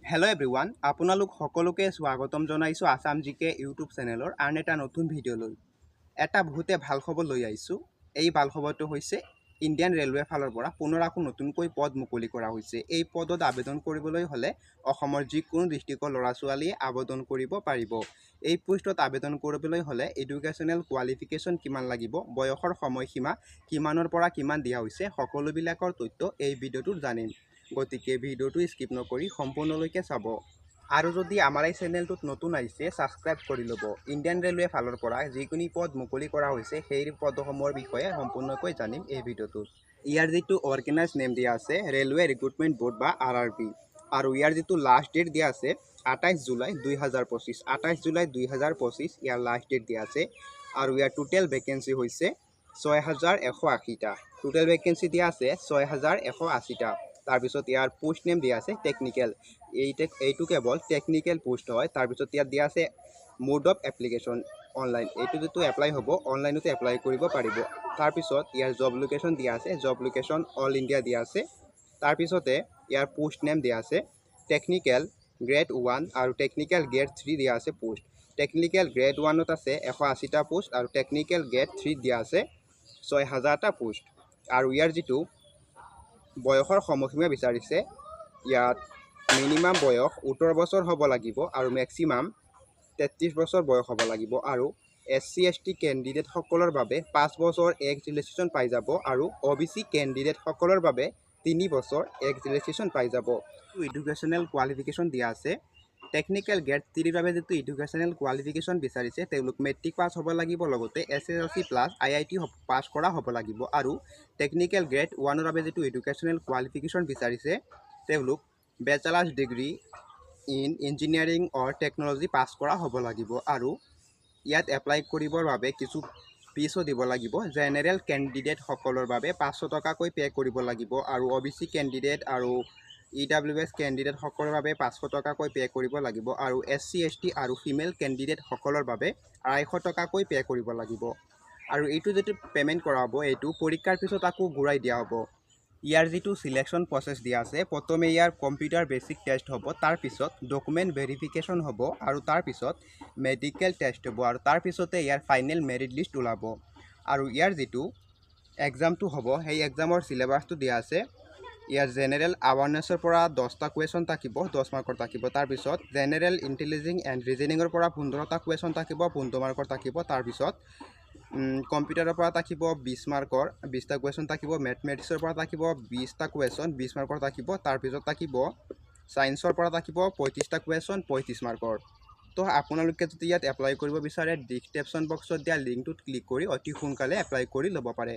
Hello' everyone, আপোনালোক সকলোকে স্বাগতম জনাইছোঁ আছাম জিকে ইউটিউব চেনেলৰ আন এটা নতুন ভিডিঅ'লৈ। এটা বহুতে ভাল খবৰ লৈ আহিছোঁ। এই ভাল খবৰটো হৈছে ইণ্ডিয়ান ৰেলৱে ফালৰ পৰা পুনৰ আকৌ নতুনকৈ পদ মুকলি কৰা হৈছে। এই পদত আবেদন কৰিবলৈ হ'লে অসমৰ যিকোনো ডিষ্ট্ৰিক্টৰ ল'ৰা ছোৱালীয়ে আবেদন কৰিব পাৰিব। এই পোষ্টত আবেদন কৰিবলৈ হ'লে এডুকেশ্যনেল কোৱালিফিকেশ্যন কিমান লাগিব, বয়সৰ সময়সীমা কিমানৰ পৰা কিমান দিয়া হৈছে, সকলোবিলাকৰ তথ্য এই ভিডিঅ'টোত জানিম। গতিকে ভিডিঅ'টো স্কিপ নকৰি সম্পূৰ্ণলৈকে চাব। আৰু যদি আমাৰ এই চেনেলটোত নতুন আহিছে ছাবস্ক্ৰাইব কৰি ল'ব। ইণ্ডিয়ান ৰেলৱে ফালৰ পৰা যিকোনো পদ মুকলি কৰা হৈছে সেই পদসমূহৰ বিষয়ে সম্পূৰ্ণকৈ জানিম এই ভিডিঅ'টোত। ইয়াৰ যিটো অৰ্গেনাইজ নেম দিয়া আছে ৰেলৱে ৰিক্ৰুটমেণ্ট ব'ৰ্ড বা RRB, আৰু ইয়াৰ যিটো লাষ্ট ডেট দিয়া আছে 28 জুলাই 2025, 28 জুলাই 2025 ইয়াৰ লাষ্ট ডেট দিয়া আছে। আৰু ইয়াৰ টোটেল ভেকেঞ্চি হৈছে 6180টা। টোটেল ভেকেঞ্চি দিয়া আছে 6180টা। তাৰপিছত ইয়াৰ পোষ্ট নেম দিয়া আছে টেকনিকেল। এইটো কেৱল টেকনিকেল পোষ্ট হয়। তাৰপিছত ইয়াত দিয়া আছে মোড অফ এপ্লিকেশ্যন অনলাইন। এইটো যিটো এপ্লাই হ'ব অনলাইনতে এপ্লাই কৰিব পাৰিব। তাৰপিছত ইয়াৰ জব লোকেশ্যন দিয়া আছে, জব লোকেশ্যন অল ইণ্ডিয়া দিয়া আছে। তাৰপিছতে ইয়াৰ পোষ্ট নেম দিয়া আছে টেকনিকেল গ্ৰেড 1 আৰু টেকনিকেল গ্ৰেড 3 দিয়া আছে পোষ্ট। টেকনিকেল গ্ৰেড 1ত আছে 180টা পোষ্ট আৰু টেকনিকেল গ্ৰেড 3 দিয়া আছে 6000টা পোষ্ট। আৰু ইয়াৰ যিটো বয়সৰ সময়সীমা বিচাৰিছে, ইয়াত মিনিমাম বয়স 18 বছৰ হ'ব লাগিব আৰু মেক্সিমাম 33 বছৰ বয়স হ'ব লাগিব। আৰু SC ST কেণ্ডিডেটসকলৰ বাবে 5 বছৰ এক্স ৰিলেক্সেশ্যন পাই যাব আৰু OBC কেণ্ডিডেটসকলৰ বাবে 3 বছৰ এক্স ৰিলেক্সেশ্যন পাই যাব। এডুকেশ্যনেল কোৱালিফিকেশ্যন দিয়া আছে টেকনিকেল গ্ৰেড 3ৰ বাবে যিটো এডুকেশ্যনেল কোৱালিফিকেশ্যন বিচাৰিছে তেওঁলোক মেট্ৰিক পাছ হ'ব লাগিব, লগতে SSLC প্লাছ IIT পাছ কৰা হ'ব লাগিব। আৰু টেকনিকেল গ্ৰেড 1ৰ বাবে যিটো এডুকেশ্যনেল কোৱালিফিকেশ্যন বিচাৰিছে তেওঁলোক bachelors degree in engineering or technology pass কৰা হ'ব লাগিব। আৰু ইয়াত এপ্লাই কৰিবৰ বাবে কিছু ফিজো দিব লাগিব। জেনেৰেল কেণ্ডিডেটসকলৰ বাবে 500 টকাকৈ পে' কৰিব লাগিব, আৰু OBC কেণ্ডিডেট আৰু EWS কেণ্ডিডেটসকলৰ বাবে 500 টকাকৈ পে' কৰিব লাগিব, আৰু SC ST আৰু ফিমেল কেণ্ডিডেটসকলৰ বাবে 250 টকাকৈ পে' কৰিব লাগিব। আৰু এইটো যিটো পে'মেণ্ট কৰা হ'ব এইটো পৰীক্ষাৰ পিছত আকৌ ঘূৰাই দিয়া হ'ব। ইয়াৰ যিটো চিলেকশ্যন প্ৰচেছ দিয়া আছে, প্ৰথমে ইয়াৰ কম্পিউটাৰ বেচিক টেষ্ট হ'ব, তাৰপিছত ডকুমেণ্ট ভেৰিফিকেশ্যন হ'ব, আৰু তাৰপিছত মেডিকেল টেষ্ট হ'ব, আৰু তাৰপিছতে ইয়াৰ ফাইনেল মেৰিট লিষ্ট ওলাব। আৰু ইয়াৰ যিটো এক্সামটো হ'ব সেই এক্সামৰ চিলেবাছটো দিয়া আছে। ইয়াৰ জেনেৰেল আৱাৰনেছৰ পৰা 10টা কুৱেশ্যন থাকিব, 10 মাৰ্কৰ থাকিব। তাৰপিছত জেনেৰেল ইণ্টেলিজেন্স এণ্ড ৰিজনিঙৰ পৰা 15টা কুৱেশ্যন থাকিব, 15 মাৰ্কৰ থাকিব। তাৰপিছত কম্পিউটাৰৰ পৰা থাকিব 20 মাৰ্কৰ 20টা কুৱেশ্যন থাকিব। মেথমেটিক্সৰ পৰা থাকিব 20টা কুৱেশ্যন 20 মাৰ্কৰ থাকিব। তাৰপিছত থাকিব ছায়েন্সৰ পৰা থাকিব 35টা কুৱেশ্যন 35 মাৰ্কৰ। তো আপোনালোকে যদি ইয়াত এপ্লাই কৰিব বিচাৰে ডিছক্ৰিপশ্যন বক্সত দিয়া লিংকটোত ক্লিক কৰি অতি সোনকালে এপ্লাই কৰি ল'ব পাৰে।